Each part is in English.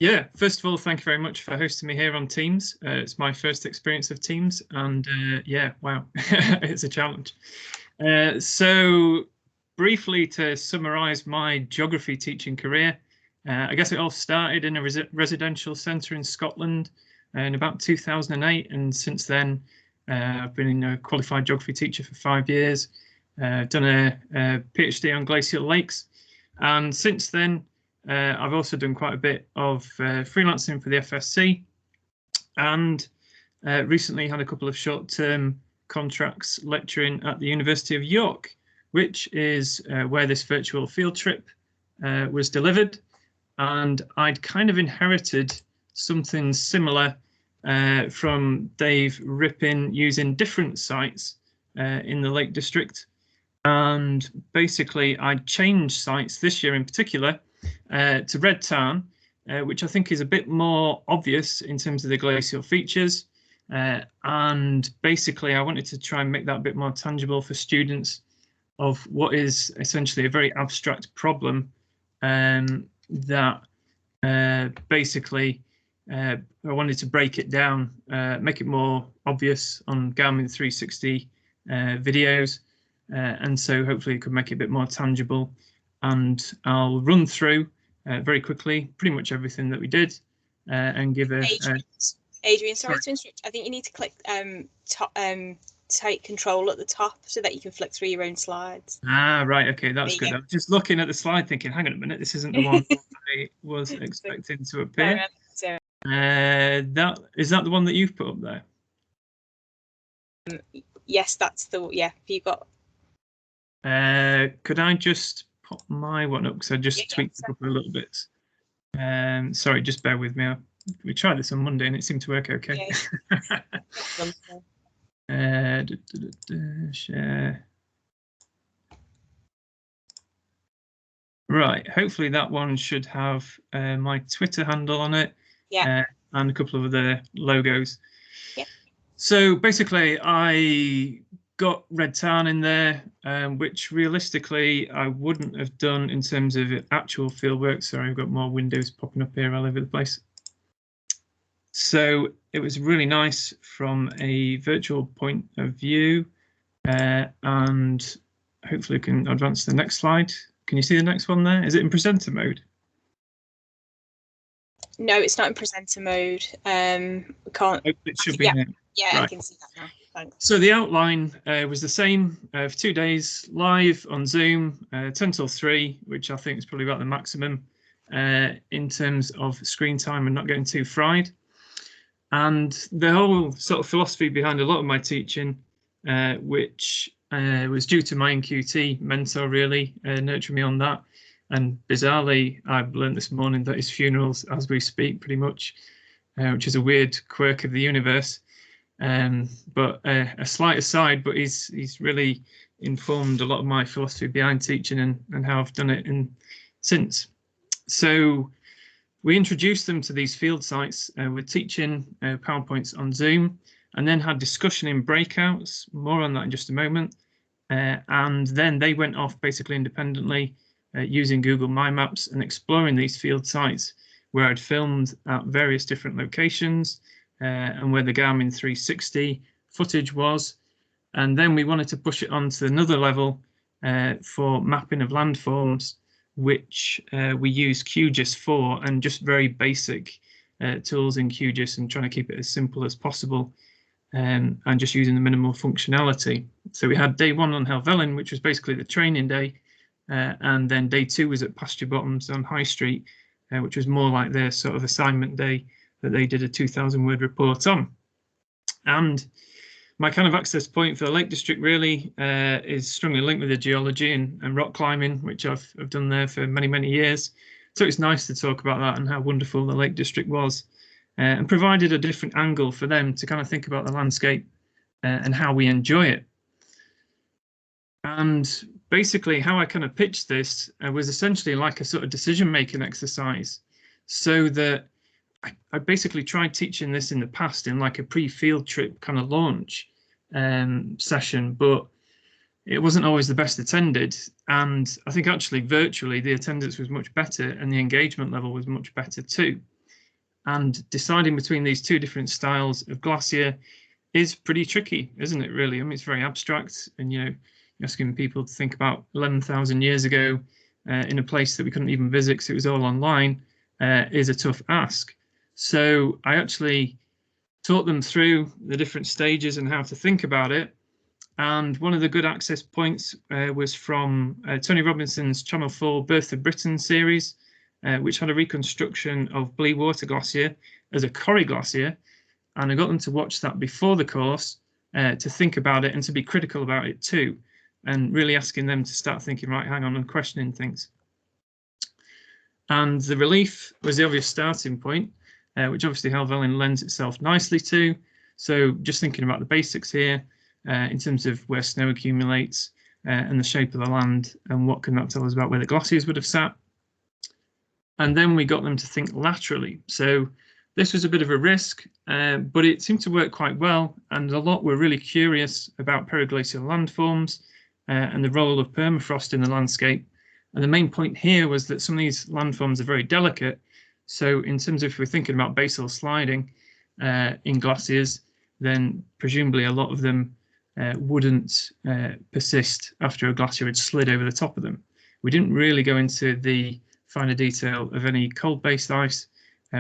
Yeah, first of all, thank you very much for hosting me here on Teams. It's my first experience of Teams, and yeah, wow, it's a challenge. So briefly to summarise my geography teaching career, I guess it all started in a residential centre in Scotland in about 2008, and since then I've been a qualified geography teacher for 5 years. Done a PhD on glacial lakes, and since then I've also done quite a bit of freelancing for the FSC, and recently had a couple of short-term contracts lecturing at the University of York, which is where this virtual field trip was delivered. And I'd kind of inherited something similar from Dave Rippin using different sites in the Lake District. And basically, I changed sites this year in particular to Red Tarn, which I think is a bit more obvious in terms of the glacial features. And basically, I wanted to try and make that a bit more tangible for students of what is essentially a very abstract problem that basically I wanted to break it down, make it more obvious on Garmin 360 videos. And so hopefully it could make it a bit more tangible. And I'll run through very quickly pretty much everything that we did and give a... Adrian, sorry to interrupt. I think you need to click take control at the top so that you can flick through your own slides. Ah, right. Okay, that's good. I was just looking at the slide thinking, hang on a minute, this isn't the one I was expecting to appear. That is that the one that you've put up there? Yes, that's the, yeah, you got... could I just pop my one up because I just tweaked a couple of little bits. Sorry, just bear with me. We tried this on Monday and it seemed to work okay. Yeah. Share. Right, hopefully that one should have my Twitter handle on it, and a couple of other logos. Yeah. So basically, I got Red Tarn in there, which realistically I wouldn't have done in terms of actual fieldwork. Sorry, I've got more windows popping up here all over the place. So it was really nice from a virtual point of view, and hopefully we can advance to the next slide. Can you see the next one there? Is it in presenter mode? No, it's not in presenter mode. We can't. It should be. Yeah, right. I can see that now. Thanks. So the outline was the same for 2 days live on Zoom, 10 till 3, which I think is probably about the maximum in terms of screen time and not getting too fried. And the whole sort of philosophy behind a lot of my teaching, which was due to my NQT mentor really nurturing me on that. And bizarrely, I've learned this morning that his funeral's as we speak, pretty much, which is a weird quirk of the universe. But a slight aside, but he's really informed a lot of my philosophy behind teaching and how I've done it since. So we introduced them to these field sites with teaching PowerPoints on Zoom, and then had discussion in breakouts, more on that in just a moment. And then they went off basically independently using Google MyMaps and exploring these field sites where I'd filmed at various different locations and where the Garmin 360 footage was. And then we wanted to push it on to another level for mapping of landforms, which we use QGIS for, and just very basic tools in QGIS and trying to keep it as simple as possible and just using the minimal functionality. So we had day 1 on Helvellyn, which was basically the training day, and then day 2 was at Pasture Bottoms on High Street, which was more like their sort of assignment day that they did a 2,000-word report on. And my kind of access point for the Lake District really is strongly linked with the geology and rock climbing, which I've done there for many, many years. So it's nice to talk about that and how wonderful the Lake District was, and provided a different angle for them to kind of think about the landscape and how we enjoy it. And basically how I kind of pitched this was essentially like a sort of decision-making exercise, so that I basically tried teaching this in the past in like a pre-field trip kind of launch session, but it wasn't always the best attended. And I think actually virtually the attendance was much better and the engagement level was much better too. And deciding between these two different styles of glacier is pretty tricky, isn't it, really? I mean, it's very abstract, and, you know, asking people to think about 11,000 years ago in a place that we couldn't even visit because it was all online is a tough ask. So I actually taught them through the different stages and how to think about it. And one of the good access points was from Tony Robinson's Channel 4 Birth of Britain series, which had a reconstruction of Bleewater Glacier as a Corrie Glacier. And I got them to watch that before the course to think about it and to be critical about it too, and really asking them to start thinking, right, hang on, and questioning things. And the relief was the obvious starting point, which obviously Helvellyn lends itself nicely to. So just thinking about the basics here in terms of where snow accumulates and the shape of the land, and what can that tell us about where the glaciers would have sat. And then we got them to think laterally. So this was a bit of a risk, but it seemed to work quite well. And a lot were really curious about periglacial landforms and the role of permafrost in the landscape. And the main point here was that some of these landforms are very delicate. So in terms of if we're thinking about basal sliding in glaciers, then presumably a lot of them wouldn't persist after a glacier had slid over the top of them. We didn't really go into the finer detail of any cold-based ice.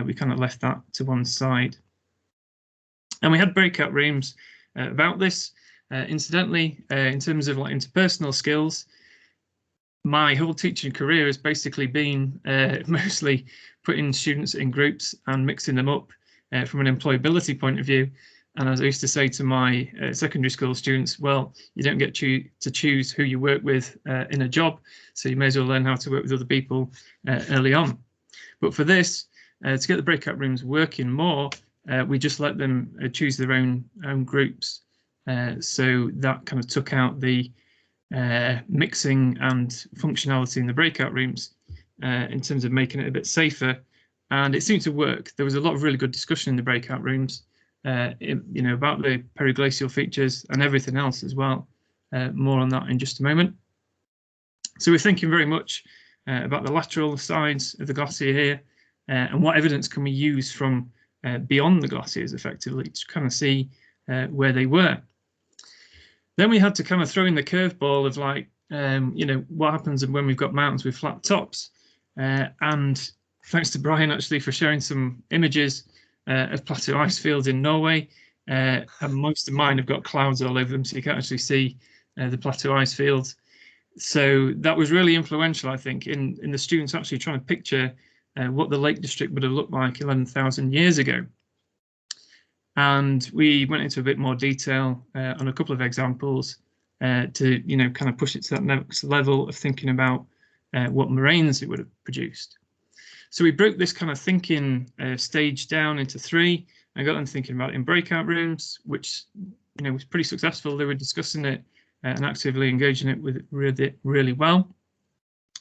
We kind of left that to one side. And we had breakout rooms about this. Incidentally, in terms of like interpersonal skills, my whole teaching career has basically been mostly putting students in groups and mixing them up from an employability point of view. And as I used to say to my secondary school students, well, you don't get to choose who you work with in a job, so you may as well learn how to work with other people early on. But for this, to get the breakout rooms working more, we just let them choose their own groups. So that kind of took out the mixing and functionality in the breakout rooms in terms of making it a bit safer. And it seemed to work. There was a lot of really good discussion in the breakout rooms, you know, about the periglacial features and everything else as well. More on that in just a moment. So we're thinking very much about the lateral sides of the glacier here, and what evidence can we use from beyond the glaciers effectively to kind of see where they were. Then we had to kind of throw in the curveball of like, you know, what happens when we've got mountains with flat tops. And thanks to Brian actually for sharing some images of plateau ice fields in Norway. And most of mine have got clouds all over them, so you can't actually see the plateau ice fields. So that was really influential, I think, in the students actually trying to picture what the Lake District would have looked like 11,000 years ago. And we went into a bit more detail on a couple of examples to, you know, kind of push it to that next level of thinking about what moraines it would have produced. So we broke this kind of thinking stage down into three and got them thinking about it in breakout rooms, which, you know, was pretty successful. They were discussing it and actively engaging it with really well.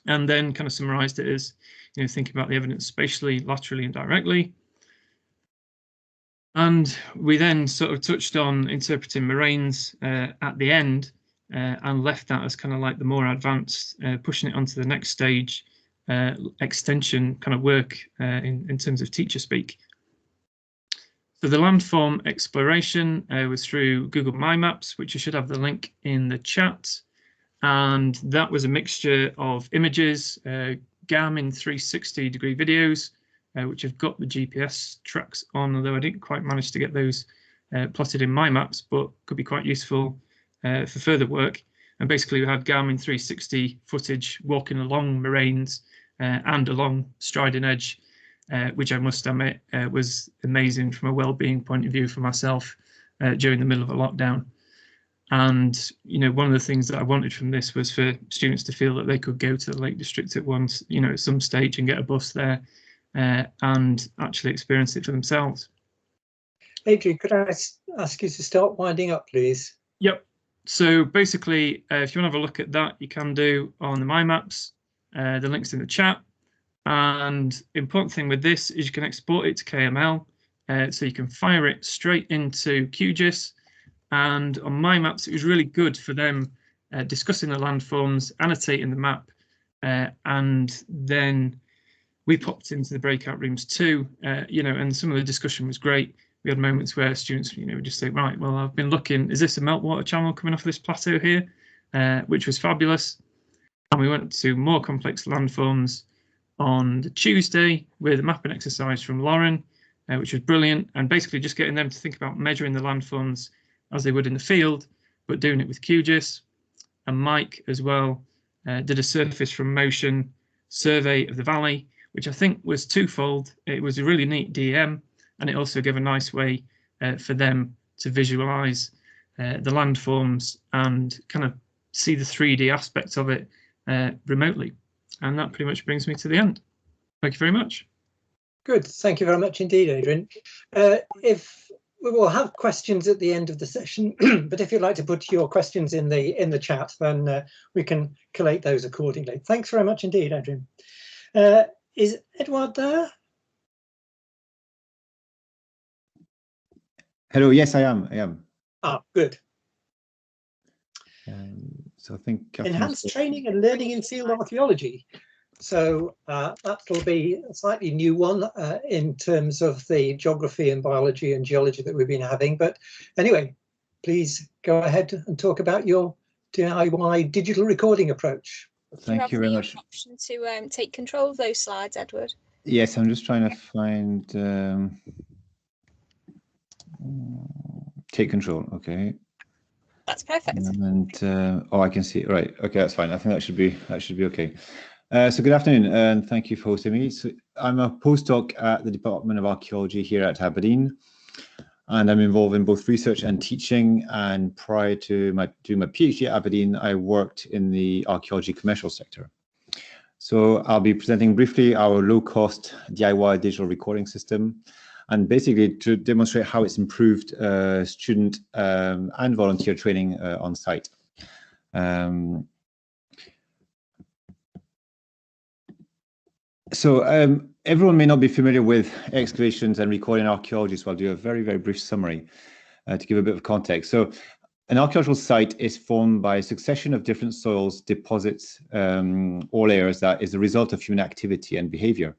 And then kind of summarized it as, you know, thinking about the evidence spatially, laterally, and directly. And we then sort of touched on interpreting moraines at the end and left that as kind of like the more advanced, pushing it onto the next stage, extension kind of work in terms of teacher speak. So the landform exploration was through Google MyMaps, which you should have the link in the chat. And that was a mixture of images, Garmin 360-degree videos, which have got the GPS tracks on, although I didn't quite manage to get those plotted in MyMaps, but could be quite useful for further work. And basically we had Garmin 360 footage walking along moraines and along Striding Edge, which I must admit was amazing from a well-being point of view for myself during the middle of a lockdown. And, you know, one of the things that I wanted from this was for students to feel that they could go to the Lake District at once, you know, at some stage and get a bus there and actually experience it for themselves. Adrian, could I ask you to start winding up, please? Yep. So basically, if you want to have a look at that, you can do on the MyMaps. The link's in the chat. And important thing with this is you can export it to KML, so you can fire it straight into QGIS. And on MyMaps, it was really good for them discussing the landforms, annotating the map, and then we popped into the breakout rooms too, you know, and some of the discussion was great. We had moments where students, you know, would just say, right, well, I've been looking, is this a meltwater channel coming off this plateau here? Which was fabulous. And we went to more complex landforms on the Tuesday with a mapping exercise from Lauren, which was brilliant, and basically just getting them to think about measuring the landforms as they would in the field, but doing it with QGIS. And Mike as well did a surface from motion survey of the valley, which I think was twofold. It was a really neat DM, and it also gave a nice way for them to visualize the landforms and kind of see the 3D aspects of it remotely. And that pretty much brings me to the end. Thank you very much. Good. Thank you very much indeed, Adrian. If we will have questions at the end of the session, but if you'd like to put your questions in the chat, then we can collate those accordingly. Thanks very much indeed, Adrian. Is Edouard there? Hello. Yes, I am. Ah, good. So I think enhanced training and learning in field archaeology. So that'll be a slightly new one in terms of the geography and biology and geology that we've been having. But anyway, please go ahead and talk about your DIY digital recording approach. Thank you very much. Option to take control of those slides, Edward. Yes, I'm just trying to find take control. Okay. That's perfect. And oh, I can see it. Right. Okay, that's fine. I think that should be okay. So good afternoon, and thank you for hosting me. So I'm a postdoc at the Department of Archaeology here at Aberdeen, and I'm involved in both research and teaching. And prior to doing my PhD at Aberdeen, I worked in the archaeology commercial sector. So I'll be presenting briefly our low-cost DIY digital recording system, and basically to demonstrate how it's improved student and volunteer training on site. So everyone may not be familiar with excavations and recording archaeology, so I'll do a very, very brief summary to give a bit of context. So an archaeological site is formed by a succession of different soils, deposits, or layers that is the result of human activity and behavior.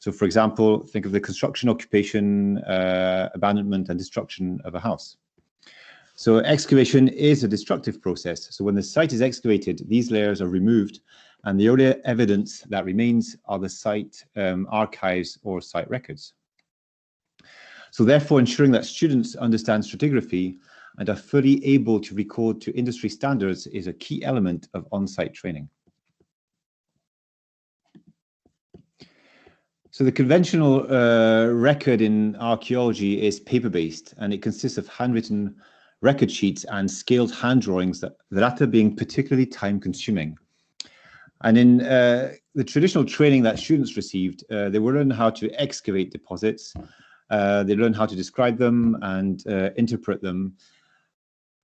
So for example, think of the construction, occupation, abandonment and destruction of a house. So excavation is a destructive process. So when the site is excavated, these layers are removed, and the only evidence that remains are the site archives or site records. So therefore, ensuring that students understand stratigraphy and are fully able to record to industry standards is a key element of on-site training. So the conventional record in archaeology is paper-based, and it consists of handwritten record sheets and scaled hand drawings, the latter being particularly time-consuming. And in the traditional training that students received, they will learn how to excavate deposits, they learn how to describe them and interpret them,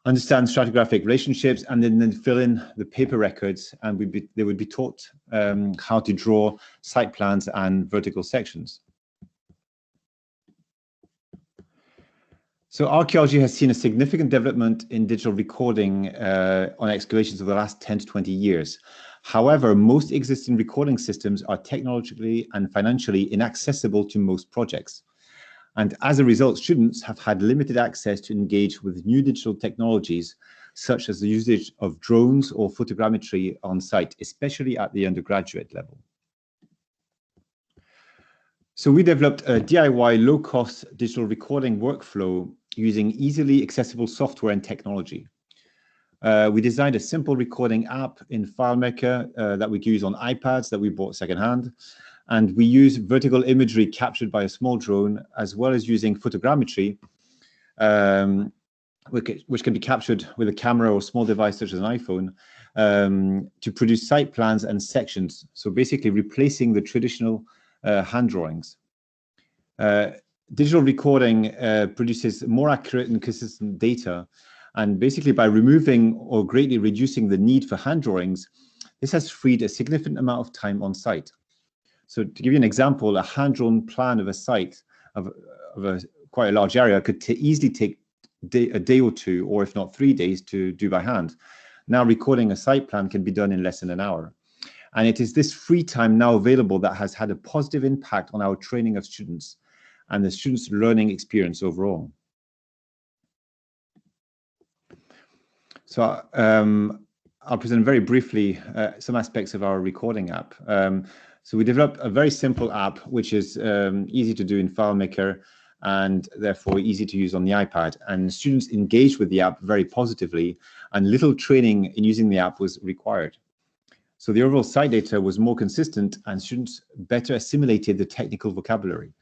understand stratigraphic relationships, and then fill in the paper records, and they would be taught how to draw site plans and vertical sections. So archaeology has seen a significant development in digital recording on excavations over the last 10 to 20 years. However, most existing recording systems are technologically and financially inaccessible to most projects. And as a result, students have had limited access to engage with new digital technologies, such as the usage of drones or photogrammetry on site, especially at the undergraduate level. So we developed a DIY low-cost digital recording workflow using easily accessible software and technology. We designed a simple recording app in FileMaker that we use on iPads that we bought secondhand. And we use vertical imagery captured by a small drone, as well as using photogrammetry, which can be captured with a camera or small device such as an iPhone, to produce site plans and sections. So basically replacing the traditional hand drawings. Digital recording produces more accurate and consistent data. And basically by removing or greatly reducing the need for hand drawings, this has freed a significant amount of time on site. So to give you an example, a hand-drawn plan of a site of quite a large area could easily take a day or two, or if not 3 days, to do by hand. Now recording a site plan can be done in less than an hour. And it is this free time now available that has had a positive impact on our training of students and the students' learning experience overall. So I'll present very briefly some aspects of our recording app. So we developed a very simple app, which is easy to do in FileMaker and therefore easy to use on the iPad. And students engaged with the app very positively, and little training in using the app was required. So the overall site data was more consistent and students better assimilated the technical vocabulary.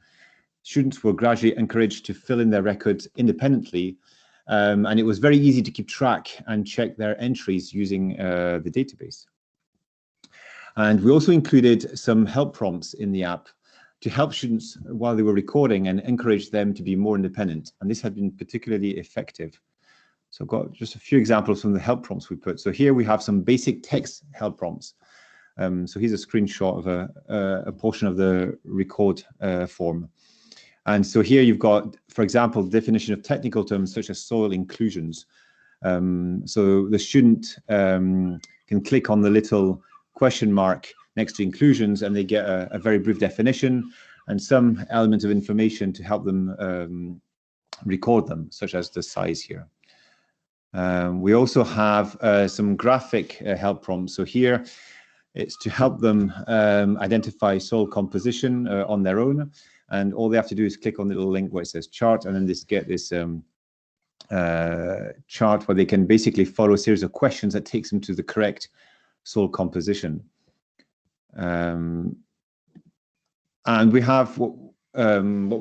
Students were gradually encouraged to fill in their records independently, and it was very easy to keep track and check their entries using the database. And we also included some help prompts in the app to help students while they were recording and encourage them to be more independent. And this had been particularly effective. So I've got just a few examples from the help prompts we put. So here we have some basic text help prompts. So here's a screenshot of a portion of the record form. And so here you've got, for example, definition of technical terms such as soil inclusions. So the student can click on the little question mark next to inclusions, and they get a very brief definition and some element of information to help them record them, such as the size here. We also have some graphic help prompts. So here it's to help them identify soil composition on their own. And all they have to do is click on the little link where it says chart, and then just get this chart where they can basically follow a series of questions that takes them to the correct soil composition. And we have what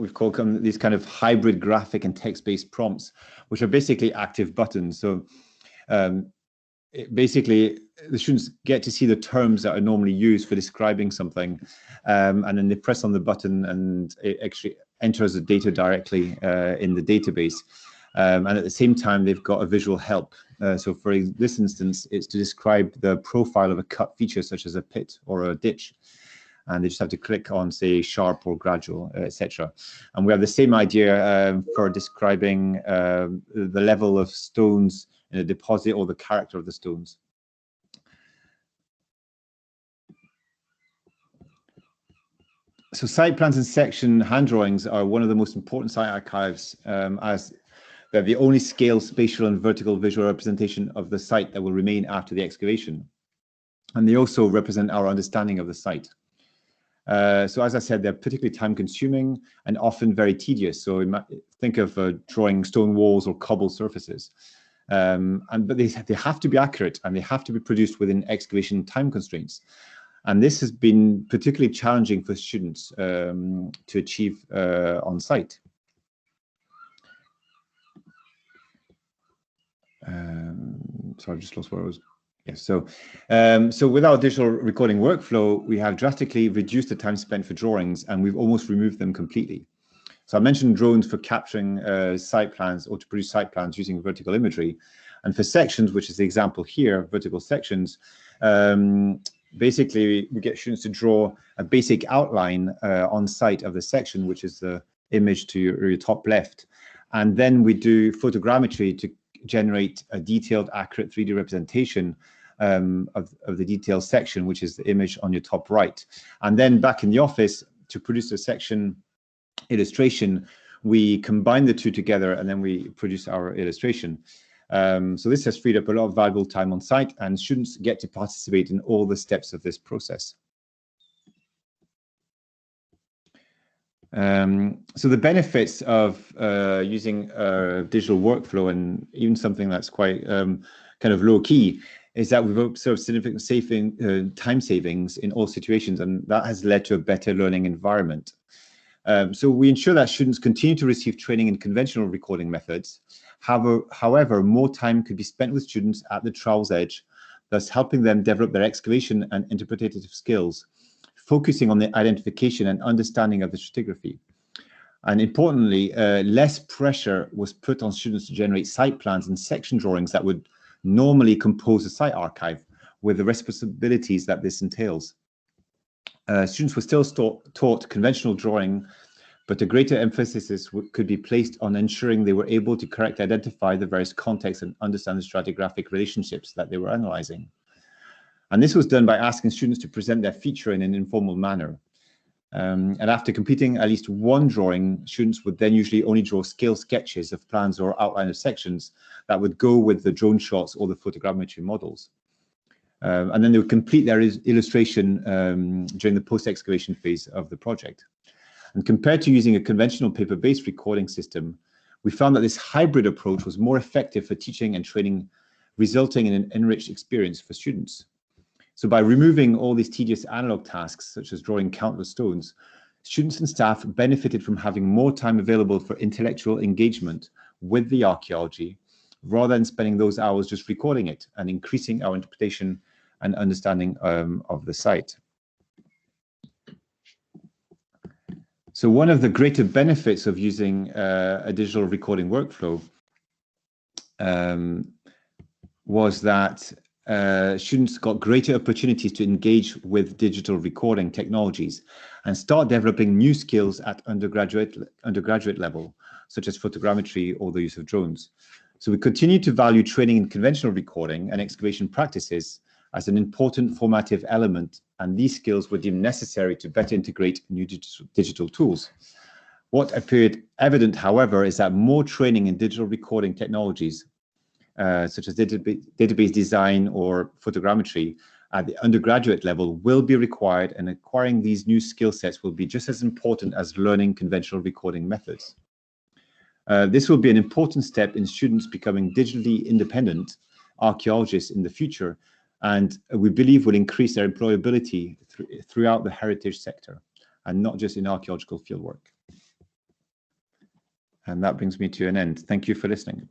we've called these kind of hybrid graphic and text-based prompts, which are basically active buttons. So basically, the students get to see the terms that are normally used for describing something, and then they press on the button and it actually enters the data directly in the database. And at the same time, they've got a visual help. So for this instance, it's to describe the profile of a cut feature, such as a pit or a ditch. And they just have to click on, say, sharp or gradual, etc. And we have the same idea for describing the level of stones in a deposit or the character of the stones. So site plans and section hand drawings are one of the most important site archives, as they're the only scale, spatial and vertical visual representation of the site that will remain after the excavation. And they also represent our understanding of the site. So as I said, they're particularly time consuming and often very tedious. So think of drawing stone walls or cobble surfaces. But they have to be accurate and they have to be produced within excavation time constraints. And this has been particularly challenging for students to achieve on site. So I've just lost where I was. Yes, so with our digital recording workflow, we have drastically reduced the time spent for drawings, and we've almost removed them completely. So I mentioned drones for capturing site plans or to produce site plans using vertical imagery. And for sections, which is the example here, vertical sections, basically we get students to draw a basic outline on site of the section, which is the image to your top left. And then we do photogrammetry to generate a detailed, accurate 3D representation of the detailed section, which is the image on your top right. And then back in the office, to produce a section illustration, we combine the two together and then we produce our illustration. So this has freed up a lot of valuable time on site, and students get to participate in all the steps of this process. So the benefits of using digital workflow, and even something that's quite kind of low key, is that we've observed significant time savings in all situations, and that has led to a better learning environment. So we ensure that students continue to receive training in conventional recording methods. However, more time could be spent with students at the trial's edge, thus helping them develop their excavation and interpretative skills, focusing on the identification and understanding of the stratigraphy. And importantly, less pressure was put on students to generate site plans and section drawings that would normally compose a site archive, with the responsibilities that this entails. Students were still taught conventional drawing, but a greater emphasis could be placed on ensuring they were able to correctly identify the various contexts and understand the stratigraphic relationships that they were analyzing. And this was done by asking students to present their feature in an informal manner. And after completing at least one drawing, students would then usually only draw scale sketches of plans or outline of sections that would go with the drone shots or the photogrammetry models. And then they would complete their illustration during the post-excavation phase of the project. And compared to using a conventional paper-based recording system, we found that this hybrid approach was more effective for teaching and training, resulting in an enriched experience for students. So by removing all these tedious analog tasks, such as drawing countless stones, students and staff benefited from having more time available for intellectual engagement with the archaeology, rather than spending those hours just recording it and increasing our interpretation and understanding of the site. So one of the greater benefits of using a digital recording workflow was that students got greater opportunities to engage with digital recording technologies and start developing new skills at undergraduate level, such as photogrammetry or the use of drones. So we continue to value training in conventional recording and excavation practices as an important formative element, and these skills were deemed necessary to better integrate new digital tools. What appeared evident, however, is that more training in digital recording technologies, such as database design or photogrammetry at the undergraduate level will be required, and acquiring these new skill sets will be just as important as learning conventional recording methods. This will be an important step in students becoming digitally independent archaeologists in the future, and we believe will increase their employability throughout the heritage sector, and not just in archaeological fieldwork. And that brings me to an end. Thank you for listening.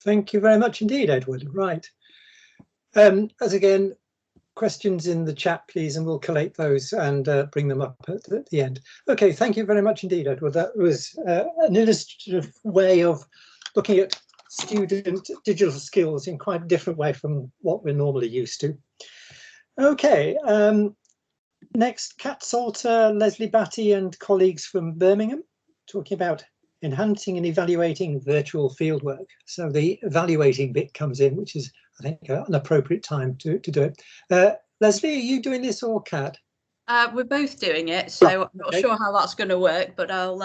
Thank you very much indeed, Edward. Right. As again, questions in the chat, please, and we'll collate those and bring them up at the end. Okay, thank you very much indeed, Edward. That was an illustrative way of looking at student digital skills in quite a different way from what we're normally used to. Okay, next, Salter Lesley Batty and colleagues from Birmingham, talking about enhancing and evaluating virtual fieldwork. So the evaluating bit comes in, which is, I think, an appropriate time to do it. Leslie, are you doing this or Kat? We're both doing it, so I'm not sure how that's going to work, but I'll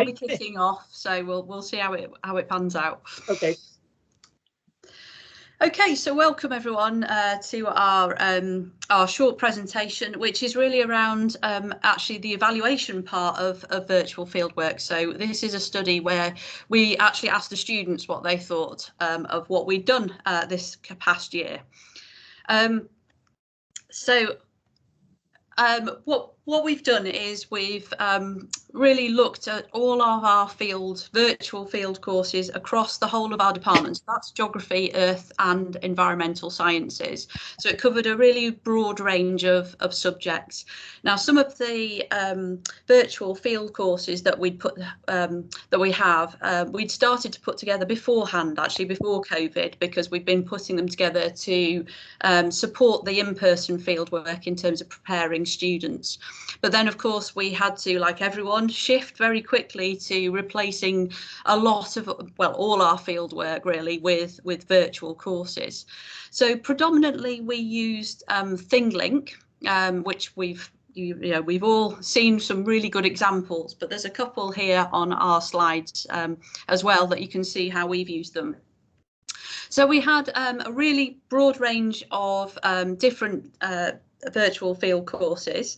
be kicking off. So we'll see how it pans out. Okay. Okay, so welcome everyone to our short presentation, which is really around actually the evaluation part of virtual fieldwork. So this is a study where we actually asked the students what they thought of what we'd done this past year. What we've done is we've really looked at all of our virtual field courses across the whole of our departments. That's geography, earth and environmental sciences. So it covered a really broad range of subjects. Now, some of the virtual field courses that we'd we'd started to put together beforehand, actually before COVID, because we've been putting them together to support the in-person field work in terms of preparing students. But then, of course, we had to, like everyone, shift very quickly to replacing a lot of, well, all our field work really with virtual courses. So predominantly we used ThingLink, which we've all seen some really good examples, but there's a couple here on our slides as well that you can see how we've used them. So we had a really broad range of different virtual field courses,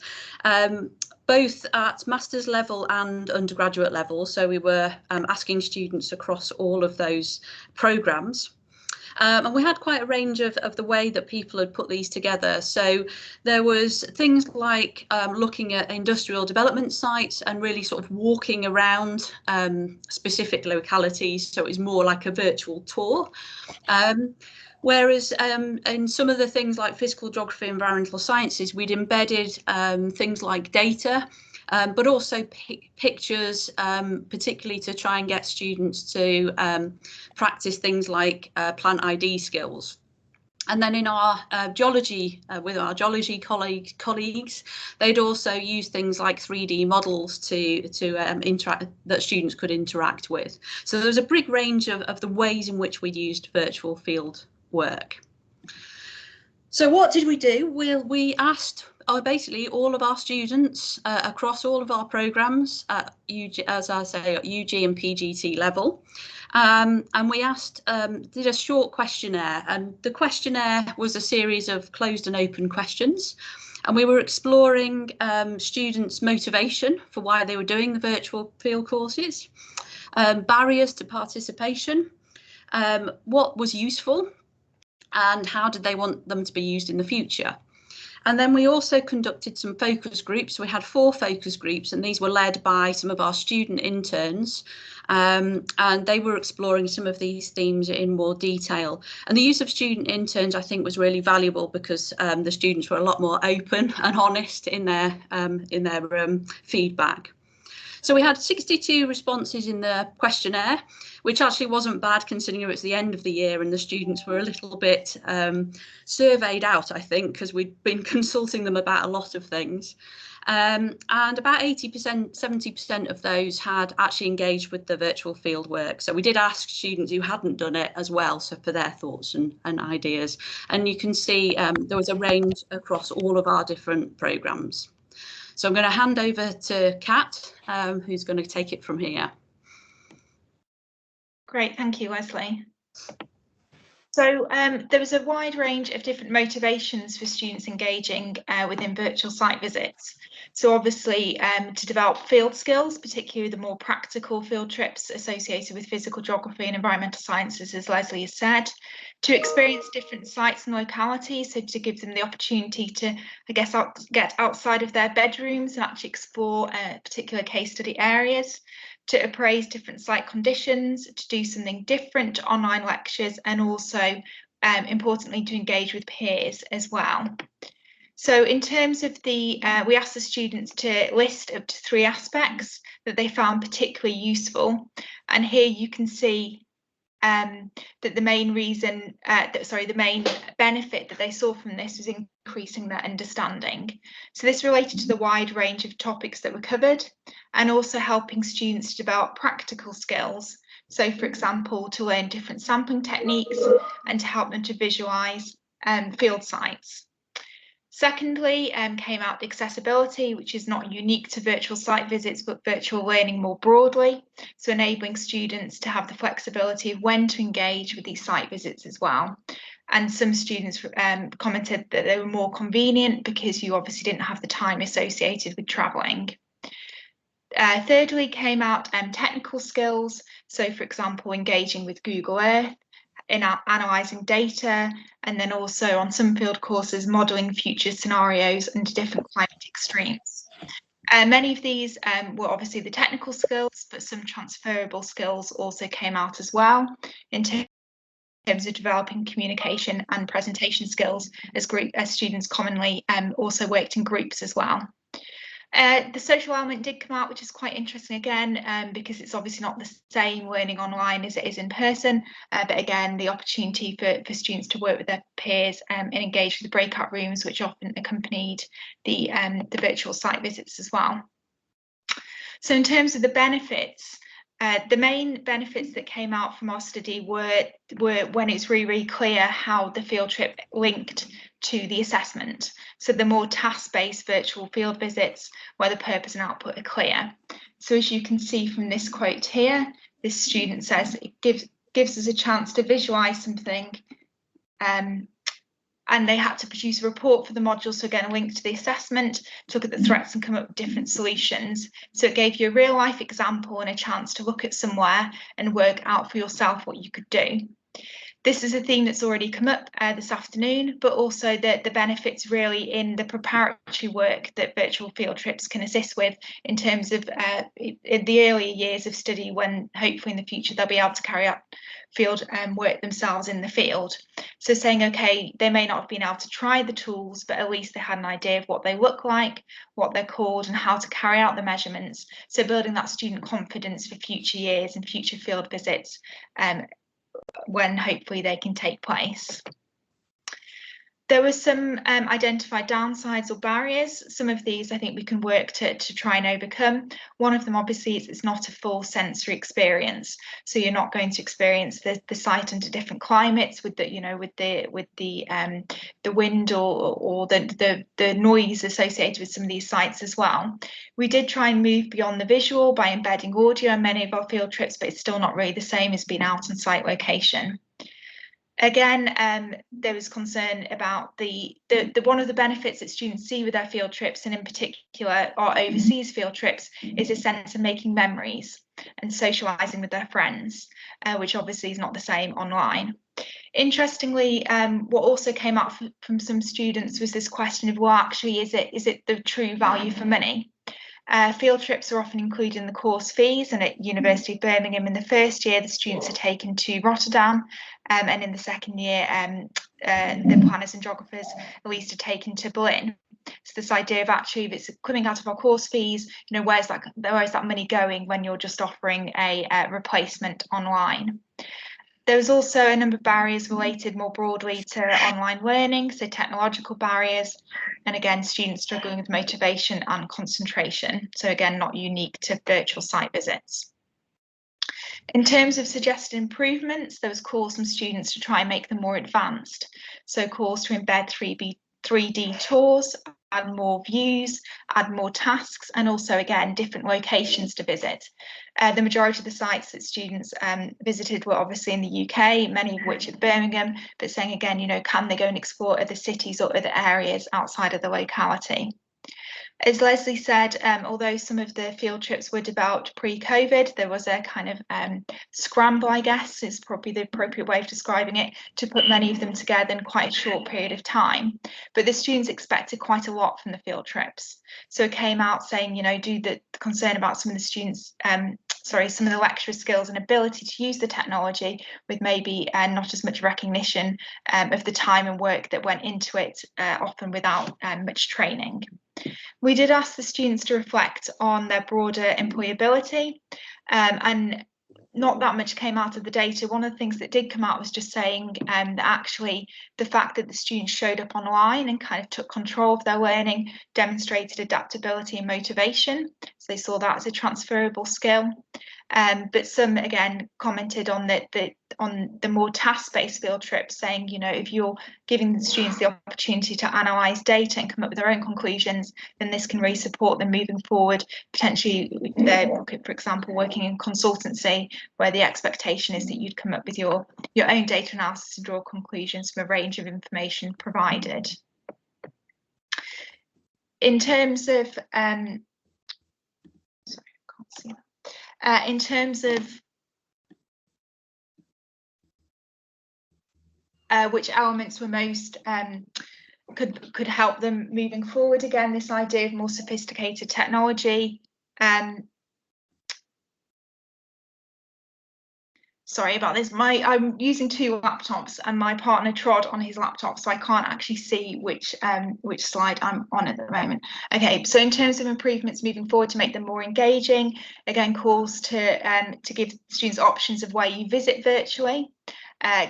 both at master's level and undergraduate level. So we were asking students across all of those programmes. And we had quite a range of the way that people had put these together. So there was things like looking at industrial development sites and really sort of walking around specific localities. So it was more like a virtual tour. Whereas in some of the things like physical geography, environmental sciences, we'd embedded things like data, but also pictures, particularly to try and get students to practice things like plant ID skills. And then in our geology, with our geology colleagues, they'd also use things like 3D models to interact, that students could interact with. So there was a big range of the ways in which we used virtual field work. So what did we do? We asked basically all of our students across all of our programmes at UG, as I say, at UG and PGT level. And we asked, did a short questionnaire, and the questionnaire was a series of closed and open questions. And we were exploring students' motivation for why they were doing the virtual field courses, barriers to participation, what was useful, and how did they want them to be used in the future. And then we also conducted some focus groups. We had 4 focus groups, and these were led by some of our student interns, and they were exploring some of these themes in more detail. And the use of student interns, I think, was really valuable because the students were a lot more open and honest in their feedback. So we had 62 responses in the questionnaire, which actually wasn't bad considering it was the end of the year and the students were a little bit surveyed out, I think, because we'd been consulting them about a lot of things. And about 80%, 70% of those had actually engaged with the virtual fieldwork. So we did ask students who hadn't done it as well, so for their thoughts and ideas. And you can see there was a range across all of our different programmes. So I'm going to hand over to Kat, who's going to take it from here. Great, thank you, Leslie. So there was a wide range of different motivations for students engaging within virtual site visits. So obviously to develop field skills, particularly the more practical field trips associated with physical geography and environmental sciences, as Leslie has said, to experience different sites and localities, so to give them the opportunity to, I guess, get outside of their bedrooms and actually explore particular case study areas, to appraise different site conditions, to do something different, online lectures, and also, importantly, to engage with peers as well. So in terms of the, we asked the students to list up to 3 aspects that they found particularly useful. And here you can see that the main reason, the main benefit that they saw from this was increasing their understanding. So this related to the wide range of topics that were covered, and also helping students to develop practical skills. So, for example, to learn different sampling techniques and to help them to visualise field sites. Secondly, came out accessibility, which is not unique to virtual site visits, but virtual learning more broadly. So enabling students to have the flexibility of when to engage with these site visits as well. And some students commented that they were more convenient because you obviously didn't have the time associated with travelling. Thirdly, came out technical skills. So, for example, engaging with Google Earth, in analysing data, and then also on some field courses modelling future scenarios under different climate extremes. Many of these were obviously the technical skills, but some transferable skills also came out as well in terms of developing communication and presentation skills, as students commonly also worked in groups as well. The social element did come out, which is quite interesting again, because it's obviously not the same learning online as it is in person, but again, the opportunity for students to work with their peers and engage with the breakout rooms, which often accompanied the virtual site visits as well. So in terms of the benefits, the main benefits that came out from our study were when it's really clear how the field trip linked to the assessment. So the more task-based virtual field visits where the purpose and output are clear. So as you can see from this quote here, this student says it gives us a chance to visualise something, and they had to produce a report for the module, so again, a link to the assessment, to look at the threats and come up with different solutions. So it gave you a real life example and a chance to look at somewhere and work out for yourself what you could do. This is a theme that's already come up this afternoon, but also the benefits really in the preparatory work that virtual field trips can assist with in terms of in the earlier years of study, when hopefully in the future they'll be able to carry out field work themselves in the field. So saying, okay, they may not have been able to try the tools, but at least they had an idea of what they look like, what they're called, and how to carry out the measurements. So building that student confidence for future years and future field visits, when hopefully they can take place. There were some identified downsides or barriers. Some of these I think we can work to try and overcome. One of them obviously is it's not a full sensory experience. So you're not going to experience the site under different climates with the, you know, with the wind or the noise associated with some of these sites as well. We did try and move beyond the visual by embedding audio in many of our field trips, but it's still not really the same as being out on site location. Again, there was concern about the one of the benefits that students see with their field trips, and in particular our overseas field trips, is a sense of making memories and socialising with their friends, which obviously is not the same online. Interestingly, what also came up from some students was this question of, well, actually, is it the true value for money? Field trips are often included in the course fees, and at University of Birmingham in the first year the students are taken to Rotterdam, and in the second year the planners and geographers at least are taken to Berlin. So this idea of actually, if it's coming out of our course fees, you know, where's that money going when you're just offering a replacement online? There was also a number of barriers related more broadly to online learning, so technological barriers, and again, students struggling with motivation and concentration. So again, not unique to virtual site visits. In terms of suggested improvements, there was calls from students to try and make them more advanced. So calls to embed 3D tours, add more views, add more tasks, and also, again, different locations to visit. The majority of the sites that students visited were obviously in the UK, many of which at Birmingham, but saying again, you know, can they go and explore other cities or other areas outside of the locality? As Leslie said, although some of the field trips were developed pre-COVID, there was a kind of scramble, I guess, is probably the appropriate way of describing it, to put many of them together in quite a short period of time. But the students expected quite a lot from the field trips. So it came out saying, you know, due to the concern about some of the students, some of the lecturer skills and ability to use the technology with maybe not as much recognition of the time and work that went into it, often without much training. We did ask the students to reflect on their broader employability, and not that much came out of the data. One of the things that did come out was just saying that actually the fact that the students showed up online and kind of took control of their learning demonstrated adaptability and motivation. So they saw that as a transferable skill. But some again commented on the more task-based field trips, saying, you know, if you're giving the students the opportunity to analyse data and come up with their own conclusions, then this can really support them moving forward. Potentially, for example, working in consultancy, where the expectation is that you'd come up with your own data analysis and draw conclusions from a range of information provided. In terms of sorry, I can't see that. In terms of which elements were most could help them moving forward, again, this idea of more sophisticated technology. Sorry about this. I'm using two laptops, and my partner trod on his laptop, so I can't actually see which slide I'm on at the moment. Okay, so in terms of improvements moving forward to make them more engaging, again, calls to give students options of where you visit virtually,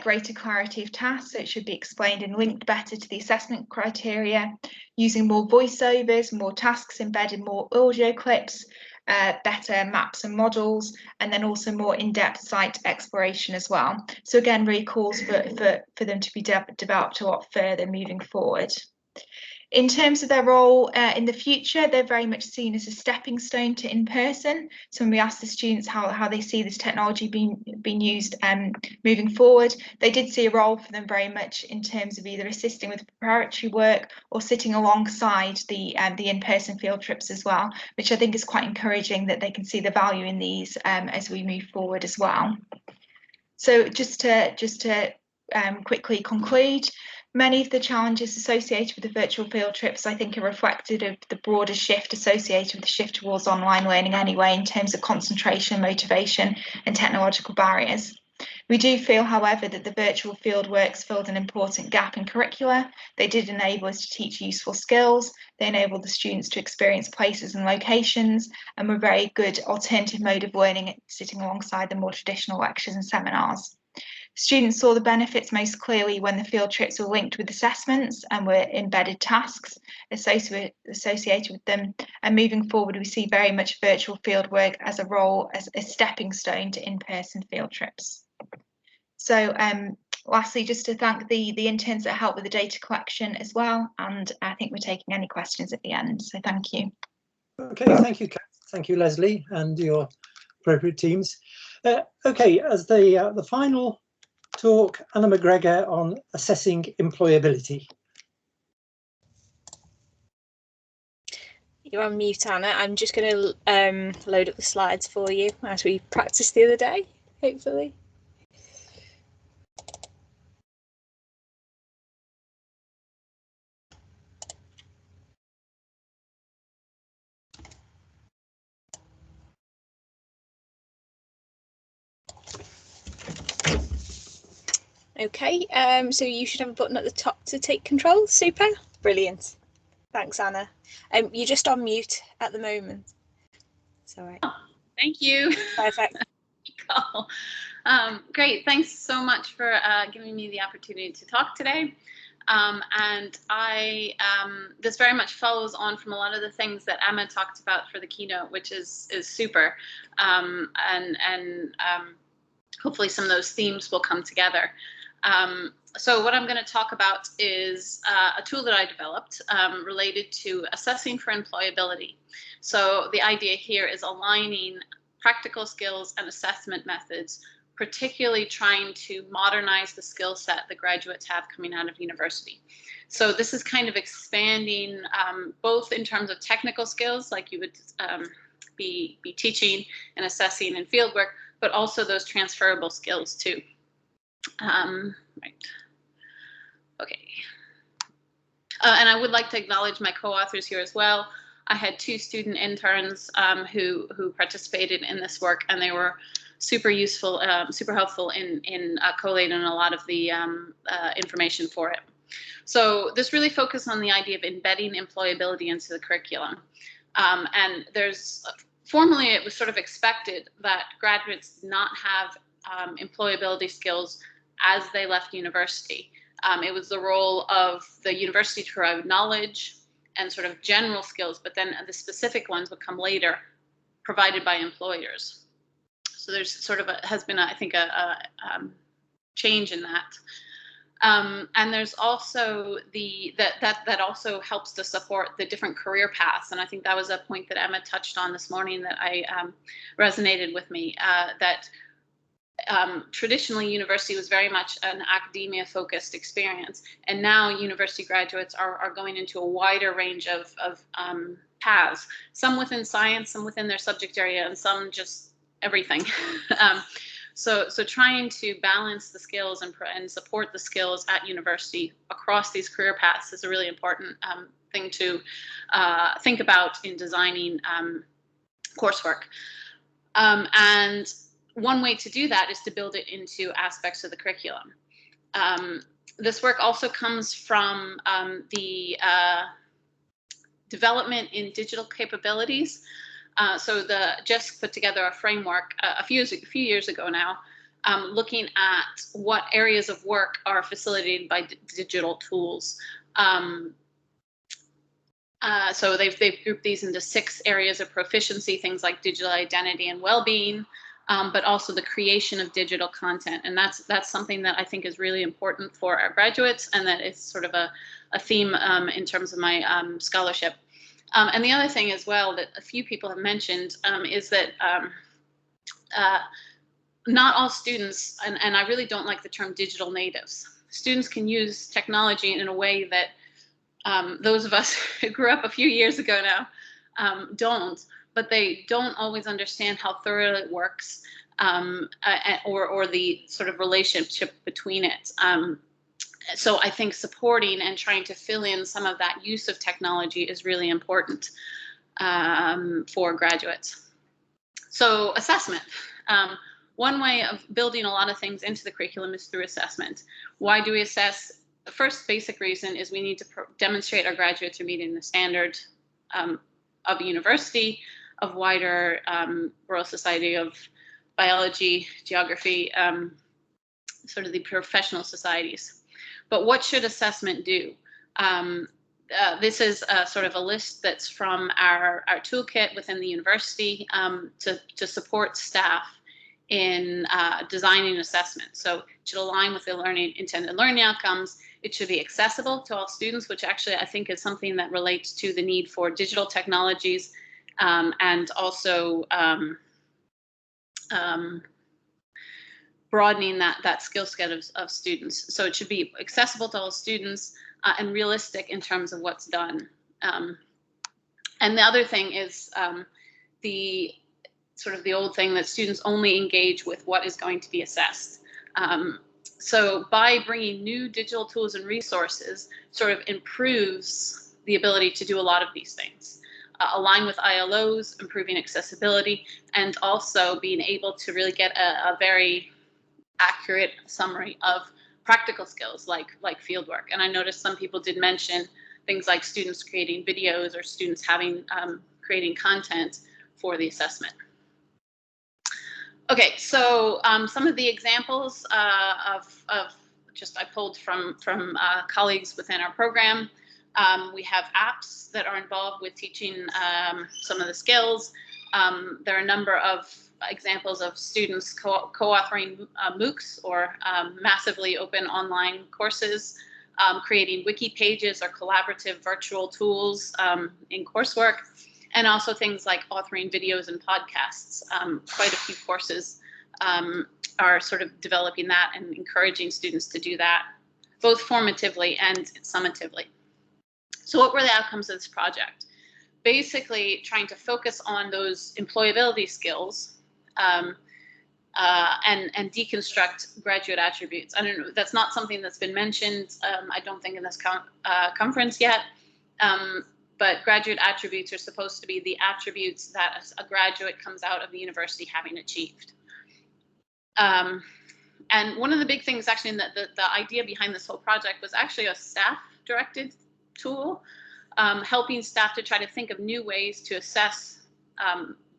greater clarity of tasks, so it should be explained and linked better to the assessment criteria, using more voiceovers, more tasks embedded, more audio clips, better maps and models, and then also more in-depth site exploration as well. So again, really calls for them to be developed a lot further moving forward. In terms of their role in the future, they're very much seen as a stepping stone to in-person. So when we asked the students how they see this technology being used moving forward, they did see a role for them very much in terms of either assisting with preparatory work or sitting alongside the in-person field trips as well, which I think is quite encouraging that they can see the value in these as we move forward as well. So just to quickly conclude, many of the challenges associated with the virtual field trips, I think, are reflected of the broader shift associated with the shift towards online learning anyway, in terms of concentration, motivation, and technological barriers. We do feel, however, that the virtual fieldworks filled an important gap in curricula. They did enable us to teach useful skills. They enabled the students to experience places and locations, and were a very good alternative mode of learning, sitting alongside the more traditional lectures and seminars. Students saw the benefits most clearly when the field trips were linked with assessments and were embedded tasks associated with them. And moving forward, we see very much virtual fieldwork as a stepping stone to in-person field trips. So lastly, just to thank the interns that helped with the data collection as well. And I think we're taking any questions at the end. So thank you. Okay, thank you, Kath. Thank you, Leslie, and your appropriate teams. Okay, as the final talk, Anna McGregor on assessing employability. You're on mute, Anna. I'm just going to load up the slides for you as we practiced the other day, hopefully. Okay, so you should have a button at the top to take control. Super, brilliant. Thanks, Anna. You're just on mute at the moment. It's all right. Oh, thank you. Perfect. Cool. Great. Thanks so much for giving me the opportunity to talk today. And this very much follows on from a lot of the things that Emma talked about for the keynote, which is super. And hopefully some of those themes will come together. So what I'm going to talk about is a tool that I developed related to assessing for employability. So the idea here is aligning practical skills and assessment methods, particularly trying to modernize the skill set that graduates have coming out of university. So this is kind of expanding both in terms of technical skills, like you would be teaching and assessing in fieldwork, but also those transferable skills too. Right. Okay. And I would like to acknowledge my co-authors here as well. I had 2 student interns who participated in this work, and they were super useful, super helpful in collating a lot of the information for it. So this really focused on the idea of embedding employability into the curriculum. And formally it was sort of expected that graduates did not have employability skills as they left university. It was the role of the university to provide knowledge and sort of general skills, but then the specific ones would come later, provided by employers. So there's sort of has been, I think, a change in that. And there's also that also helps to support the different career paths. And I think that was a point that Emma touched on this morning that resonated with me, that traditionally university was very much an academia focused experience, and now university graduates are going into a wider range of paths, some within science, some within their subject area, and some just everything. So trying to balance the skills and support the skills at university across these career paths is a really important thing to think about in designing coursework. And one way to do that is to build it into aspects of the curriculum. This work also comes from the development in digital capabilities. So the JISC put together a framework a few years ago now, looking at what areas of work are facilitated by digital tools. So they've grouped these into 6 areas of proficiency, things like digital identity and well-being, but also the creation of digital content. And that's something that I think is really important for our graduates, and that is sort of a theme in terms of my scholarship. And the other thing as well that a few people have mentioned is that not all students, and I really don't like the term digital natives. Students can use technology in a way that those of us who grew up a few years ago now don't, but they don't always understand how thoroughly it works or the sort of relationship between it. So I think supporting and trying to fill in some of that use of technology is really important for graduates. So assessment. One way of building a lot of things into the curriculum is through assessment. Why do we assess? The first basic reason is we need to demonstrate our graduates are meeting the standard of university, of wider Royal Society of Biology, Geography, sort of the professional societies. But what should assessment do? This is sort of a list that's from our toolkit within the university to support staff in designing assessment. So it should align with the intended learning outcomes. It should be accessible to all students, which actually I think is something that relates to the need for digital technologies and also broadening that skill set of students. So it should be accessible to all students and realistic in terms of what's done. And the other thing is the sort of the old thing that students only engage with what is going to be assessed. So by bringing new digital tools and resources sort of improves the ability to do a lot of these things. Align with ILOs, improving accessibility, and also being able to really get a very accurate summary of practical skills like fieldwork. And I noticed some people did mention things like students creating videos or students having creating content for the assessment. Okay, so some of the examples of just I pulled from colleagues within our program. We have apps that are involved with teaching some of the skills. There are a number of examples of students co-authoring MOOCs or massively open online courses, creating wiki pages or collaborative virtual tools in coursework, and also things like authoring videos and podcasts. Quite a few courses are sort of developing that and encouraging students to do that, both formatively and summatively. So what were the outcomes of this project? Basically trying to focus on those employability skills and deconstruct graduate attributes. I don't know, that's not something that's been mentioned, I don't think in this conference yet, but graduate attributes are supposed to be the attributes that a graduate comes out of the university having achieved. And one of the big things actually in the idea behind this whole project was actually a staff-directed tool, helping staff to try to think of new ways to assess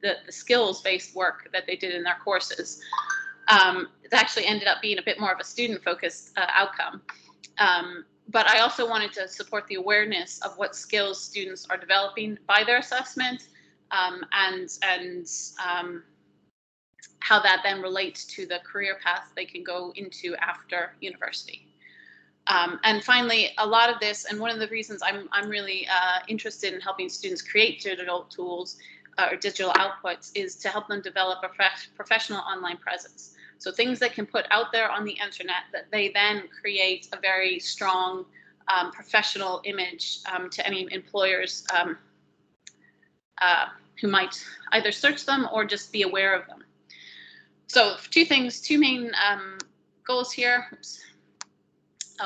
the skills-based work that they did in their courses. It actually ended up being a bit more of a student-focused outcome. But I also wanted to support the awareness of what skills students are developing by their assessment and how that then relates to the career path they can go into after university. And finally, a lot of this, and one of the reasons I'm really interested in helping students create digital tools or digital outputs is to help them develop a professional online presence. So things that can put out there on the internet that they then create a very strong professional image to any employers who might either search them or just be aware of them. So two main goals here. Oops.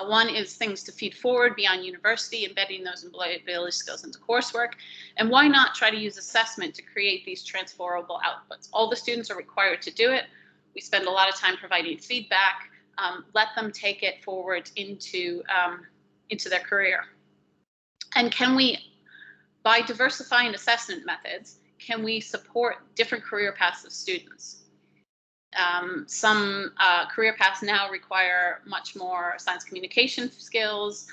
One is things to feed forward beyond university, embedding those employability skills into coursework. And why not try to use assessment to create these transferable outputs? All the students are required to do it. We spend a lot of time providing feedback. Let them take it forward into their career. And can we, by diversifying assessment methods, can we support different career paths of students? Some career paths now require much more science communication skills,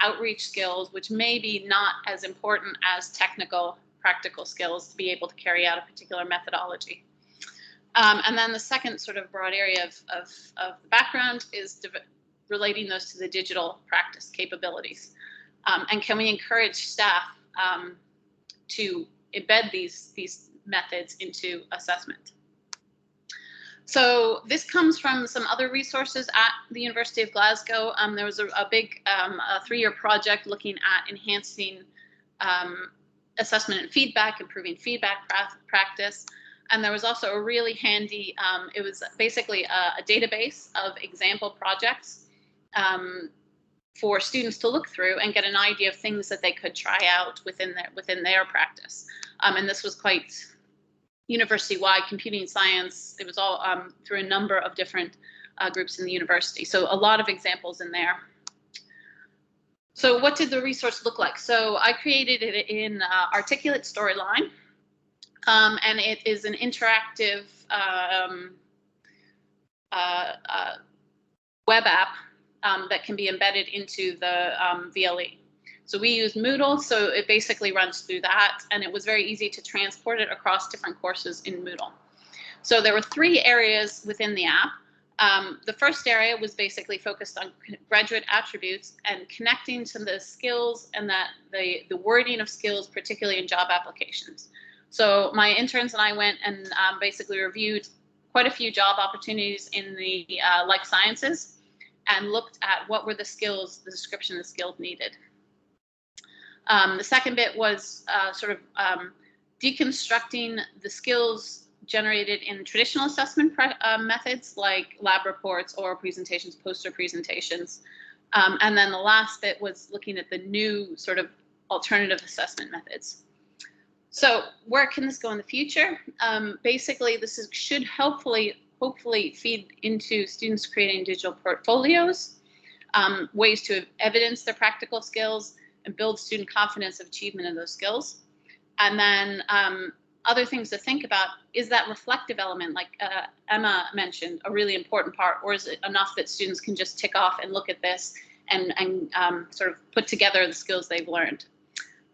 outreach skills, which may be not as important as technical, practical skills to be able to carry out a particular methodology. And then the second sort of broad area of the background is relating those to the digital practice capabilities. And can we encourage staff to embed these methods into assessment? So this comes from some other resources at the University of Glasgow. There was a big 3-year project looking at enhancing assessment and feedback, improving feedback practice. And there was also a really handy, it was basically a database of example projects for students to look through and get an idea of things that they could try out within their practice. And this was quite university-wide, computing science. It was all through a number of different groups in the university. So a lot of examples in there. So what did the resource look like? So I created it in Articulate Storyline, and it is an interactive web app that can be embedded into the VLE. So we use Moodle, so it basically runs through that, and it was very easy to transport it across different courses in Moodle. So there were 3 areas within the app. The first area was basically focused on graduate attributes and connecting to the skills and the wording of skills, particularly in job applications. So my interns and I went and basically reviewed quite a few job opportunities in the life sciences and looked at what were the skills, the description of the skills needed. The second bit was sort of deconstructing the skills generated in traditional assessment methods like lab reports, oral presentations, poster presentations. And then the last bit was looking at the new sort of alternative assessment methods. So where can this go in the future? Basically, this should hopefully feed into students creating digital portfolios, ways to evidence their practical skills and build student confidence of achievement of those skills. And then other things to think about, is that reflective element, like Emma mentioned, a really important part, or is it enough that students can just tick off and look at this and sort of put together the skills they've learned?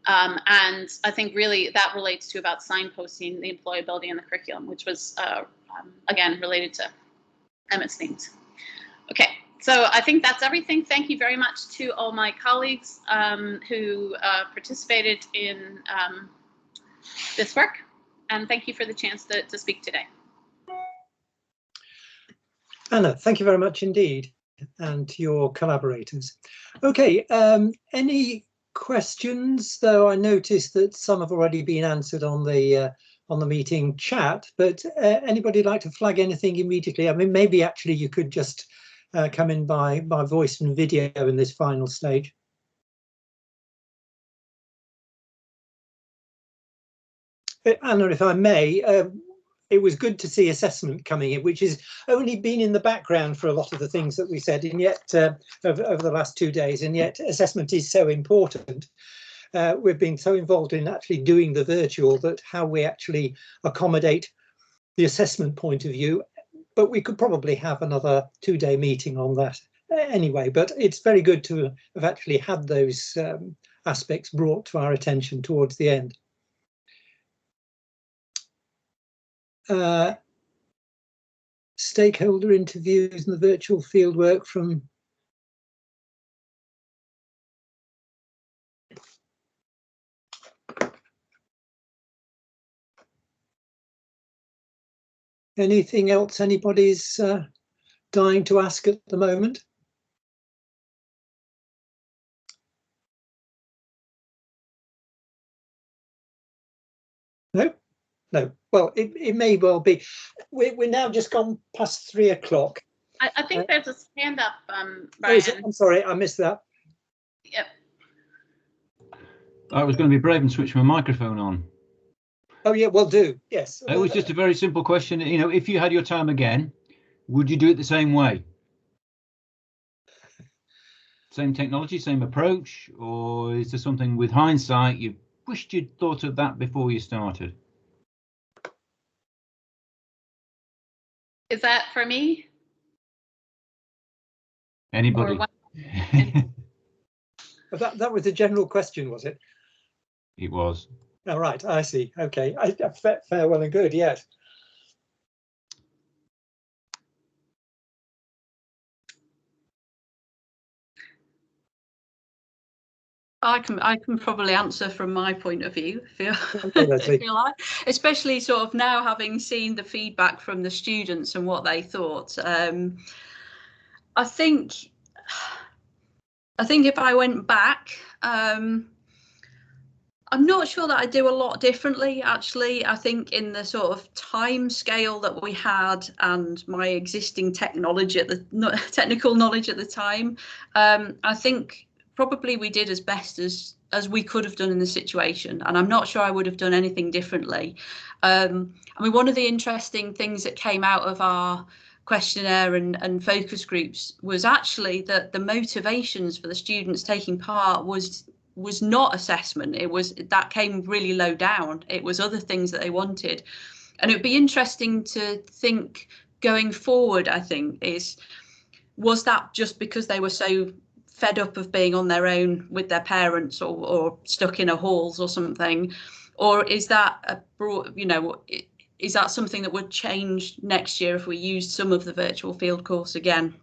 And I think really that relates to about signposting the employability in the curriculum, which was, again, related to Emma's themes. Okay, so I think that's everything. Thank you very much to all my colleagues who participated in this work. And thank you for the chance to speak today. Anna, thank you very much indeed, and to your collaborators. Okay, any questions? Though I noticed that some have already been answered on the meeting chat, but anybody like to flag anything immediately? I mean, maybe actually you could just come in by voice and video in this final stage. Anna, if I may, it was good to see assessment coming in, which has only been in the background for a lot of the things that we said, and yet over the last 2 days, and yet assessment is so important. We've been so involved in actually doing the virtual that how we actually accommodate the assessment point of view, but we could probably have another 2-day meeting on that anyway. But it's very good to have actually had those aspects brought to our attention towards the end. Stakeholder interviews and the virtual fieldwork from anything else anybody's dying to ask at the moment? No? No. Well, it may well be. We're now just gone past 3 o'clock. I think there's a stand up, Brian. I'm sorry, I missed that. Yep. I was going to be brave and switch my microphone on. Oh yeah, well do. Yes. It was just a very simple question. You know, if you had your time again, would you do it the same way? Same technology, same approach, or is there something with hindsight you wished you'd thought of that before you started? Is that for me? Anybody? That was the general question, was it? It was. Oh, right, I see. Okay, fair, well and good, yes. I can probably answer from my point of view, if you like, especially sort of now having seen the feedback from the students and what they thought. I think if I went back, I'm not sure that I do a lot differently, actually. I think in the sort of time scale that we had and my existing technology technical knowledge at the time, I think probably we did as best as we could have done in the situation, and I'm not sure I would have done anything differently. I mean, one of the interesting things that came out of our questionnaire and focus groups was actually that the motivations for the students taking part was not assessment. That came really low down. It was other things that they wanted, and it would be interesting to think going forward. I think is was that just because they were so fed up of being on their own with their parents or stuck in a halls or something? Or is that a broad, you know, is that something that would change next year if we used some of the virtual field course again?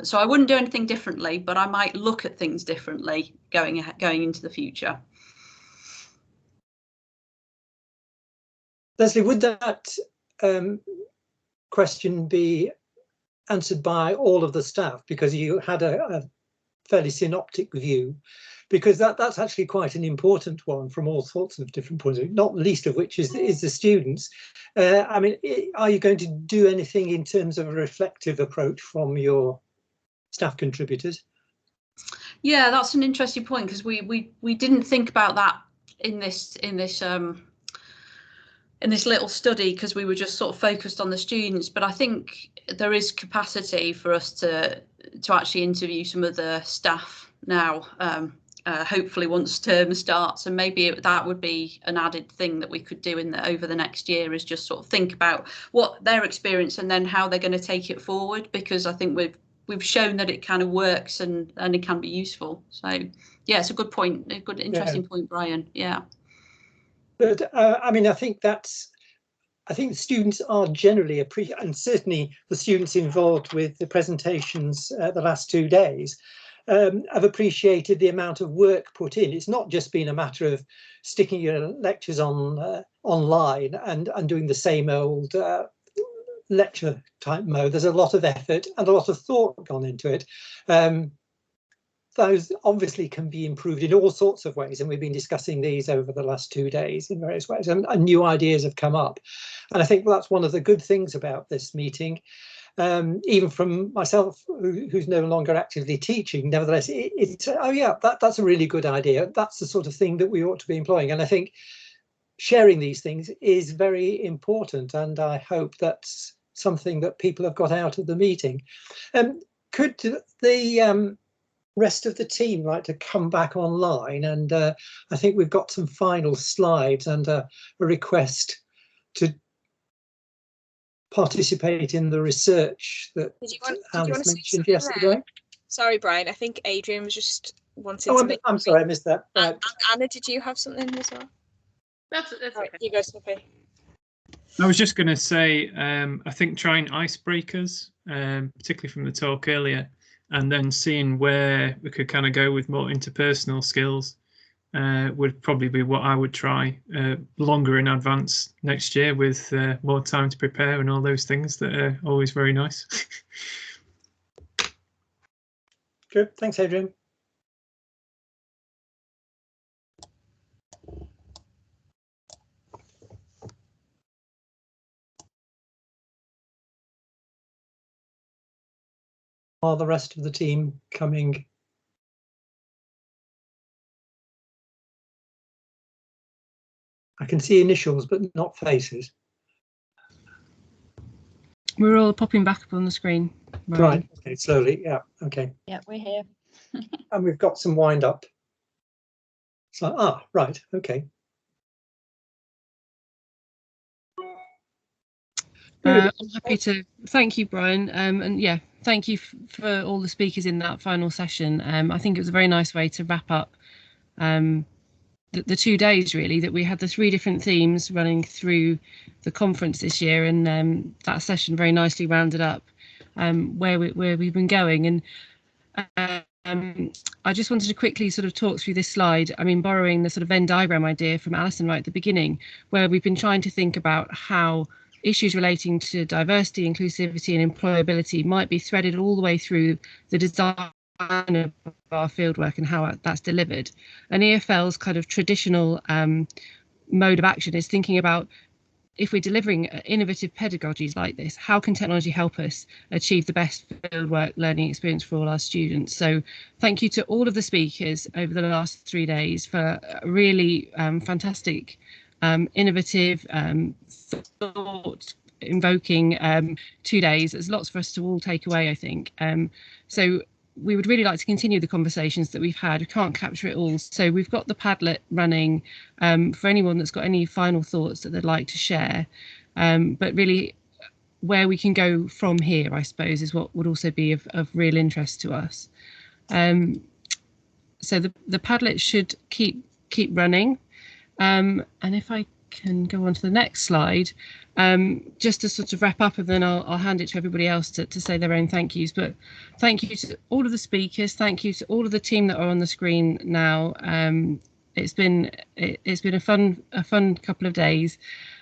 So I wouldn't do anything differently, but I might look at things differently going into the future. Lesley, would that question be answered by all of the staff, because you had a fairly synoptic view? Because that's actually quite an important one from all sorts of different points of view, not least of which is the students. I mean, are you going to do anything in terms of a reflective approach from your staff contributors? Yeah, that's an interesting point, because we didn't think about that in this little study, because we were just sort of focused on the students. But I think there is capacity for us to actually interview some of the staff now, hopefully once term starts, and maybe that would be an added thing that we could do over the next year, is just sort of think about what their experience and then how they're going to take it forward, because I think we've shown that it kind of works and it can be useful. So yeah, it's a good point, a good interesting point, Brian. Yeah. But I mean, I think the students are generally and certainly the students involved with the presentations the last 2 days have appreciated the amount of work put in. It's not just been a matter of sticking your lectures on online and doing the same old lecture type mode. There's a lot of effort and a lot of thought gone into it. Those obviously can be improved in all sorts of ways, and we've been discussing these over the last 2 days in various ways, and new ideas have come up. And I think that's one of the good things about this meeting, even from myself, who's no longer actively teaching. Nevertheless, it's oh yeah, that's a really good idea. That's the sort of thing that we ought to be employing. And I think sharing these things is very important, and I hope that's something that people have got out of the meeting. Could the rest of the team like to come back online? And I think we've got some final slides and a request to participate in the research that Alice mentioned yesterday. Sorry, Brian, I think Adrian was just wanting to make... I'm sorry, I missed that. Anna, did you have something as well? That's okay. You go, Sophie. I was just going to say, I think trying icebreakers, particularly from the talk earlier, and then seeing where we could kind of go with more interpersonal skills would probably be what I would try longer in advance next year, with more time to prepare and all those things that are always very nice. Good, thanks, Adrian. Are the rest of the team coming? I can see initials, but not faces. We're all popping back up on the screen. Right, okay, slowly, yeah, okay. Yeah, we're here. And we've got some wind up. So, right, okay. I'm happy to thank you, Brian, and yeah, thank you for all the speakers in that final session. I think it was a very nice way to wrap up the 2 days, really, that we had the 3 different themes running through the conference this year, and that session very nicely rounded up where we've been going. And I just wanted to quickly sort of talk through this slide. I mean, borrowing the sort of Venn diagram idea from Alison right at the beginning, where we've been trying to think about how issues relating to diversity, inclusivity and employability might be threaded all the way through the design of our fieldwork and how that's delivered. And EFL's kind of traditional mode of action is thinking about, if we're delivering innovative pedagogies like this, how can technology help us achieve the best fieldwork learning experience for all our students? So thank you to all of the speakers over the last 3 days for really fantastic, innovative, thought-invoking 2 days. There's lots for us to all take away, I think. So we would really like to continue the conversations that we've had. We can't capture it all. So we've got the Padlet running for anyone that's got any final thoughts that they'd like to share. But really, where we can go from here, I suppose, is what would also be of real interest to us. So the Padlet should keep running. And if I can go on to the next slide, just to sort of wrap up, and then I'll hand it to everybody else to say their own thank yous. But thank you to all of the speakers. Thank you to all of the team that are on the screen now. It's been a fun couple of days.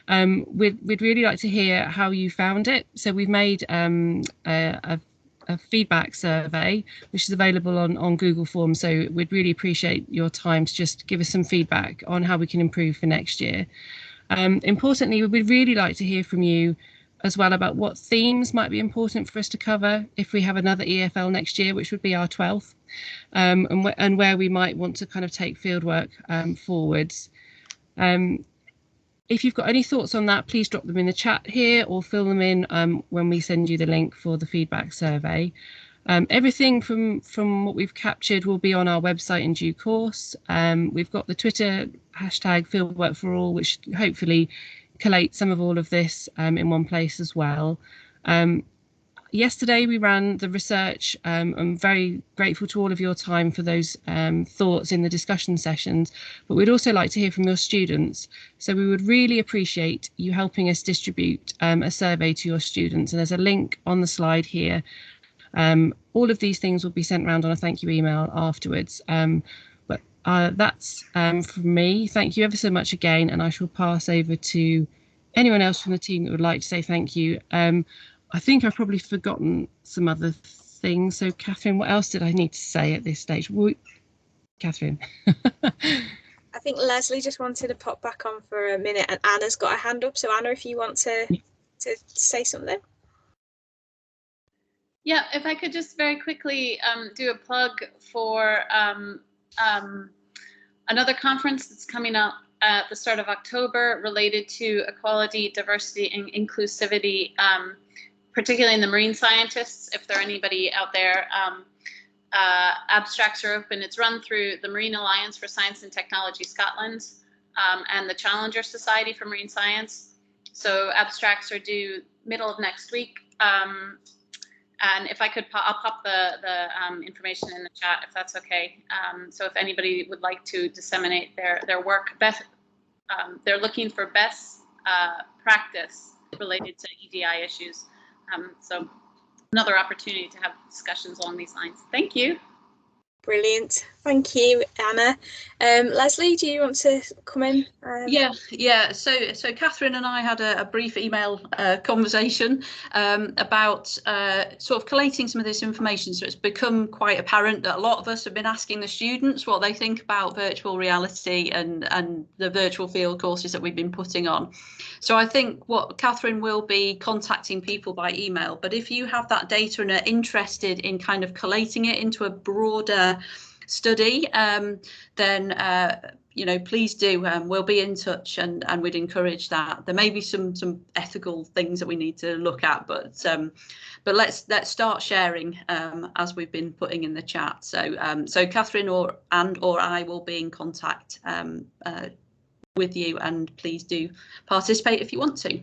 We'd really like to hear how you found it. So we've made a feedback survey, which is available on Google Forms. So we'd really appreciate your time to just give us some feedback on how we can improve for next year. Importantly, we'd really like to hear from you as well about what themes might be important for us to cover if we have another EFL next year, which would be our 12th, and where we might want to kind of take fieldwork forwards. If you've got any thoughts on that, please drop them in the chat here or fill them in when we send you the link for the feedback survey. Everything from what we've captured will be on our website in due course. We've got the Twitter hashtag #FieldworkForAll, which hopefully collate some of all of this in one place as well. Yesterday we ran the research. I'm very grateful to all of your time for those thoughts in the discussion sessions, but we'd also like to hear from your students. So we would really appreciate you helping us distribute a survey to your students. And there's a link on the slide here. All of these things will be sent around on a thank you email afterwards. But that's from me. Thank you ever so much again, and I shall pass over to anyone else from the team that would like to say thank you. I think I've probably forgotten some other things. So, Catherine, what else did I need to say at this stage? Catherine. I think Leslie just wanted to pop back on for a minute, and Anna's got her hand up. So, Anna, if you want to say something. Yeah, if I could just very quickly do a plug for another conference that's coming up at the start of October related to equality, diversity, and inclusivity, particularly in the marine scientists. If there are anybody out there, abstracts are open. It's run through the Marine Alliance for Science and Technology Scotland and the Challenger Society for Marine Science. So abstracts are due middle of next week. And if I could, I'll pop the information in the chat if that's okay. So if anybody would like to disseminate their work, they're looking for best practice related to EDI issues. So another opportunity to have discussions along these lines. Thank you. Brilliant. Thank you, Anna. Leslie, do you want to come in? Yeah. So Catherine and I had a brief email conversation about sort of collating some of this information. So it's become quite apparent that a lot of us have been asking the students what they think about virtual reality and the virtual field courses that we've been putting on. So I think what Catherine will be contacting people by email, but if you have that data and are interested in kind of collating it into a broader study, then please do. We'll be in touch, and we'd encourage that. There may be some ethical things that we need to look at, but let's start sharing as we've been putting in the chat. So Catherine or I will be in contact with you, and please do participate if you want to.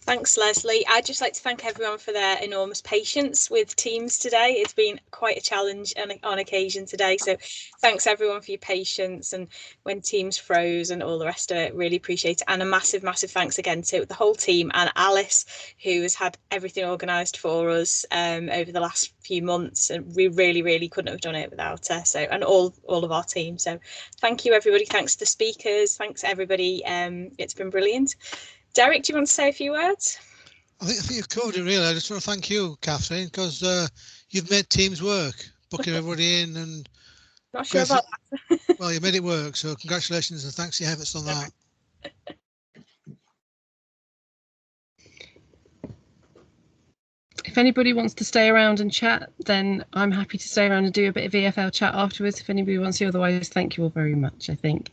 Thanks, Leslie. I'd just like to thank everyone for their enormous patience with Teams today. It's been quite a challenge on occasion today. So thanks everyone for your patience, and when Teams froze and all the rest of it, really appreciate it. And a massive, massive thanks again to the whole team and Alice, who has had everything organised for us over the last few months. And we really, really couldn't have done it without her. So, and all of our team. So thank you, everybody. Thanks to the speakers. Thanks, everybody. It's been brilliant. Derek, do you want to say a few words? I think you've covered it really. I just want to thank you, Catherine, because you've made Teams work, booking everybody in, and not sure about that. Well, you made it work, so congratulations and thanks for your efforts on that. If anybody wants to stay around and chat, then I'm happy to stay around and do a bit of EFL chat afterwards if anybody wants to. Otherwise, thank you all very much, I think.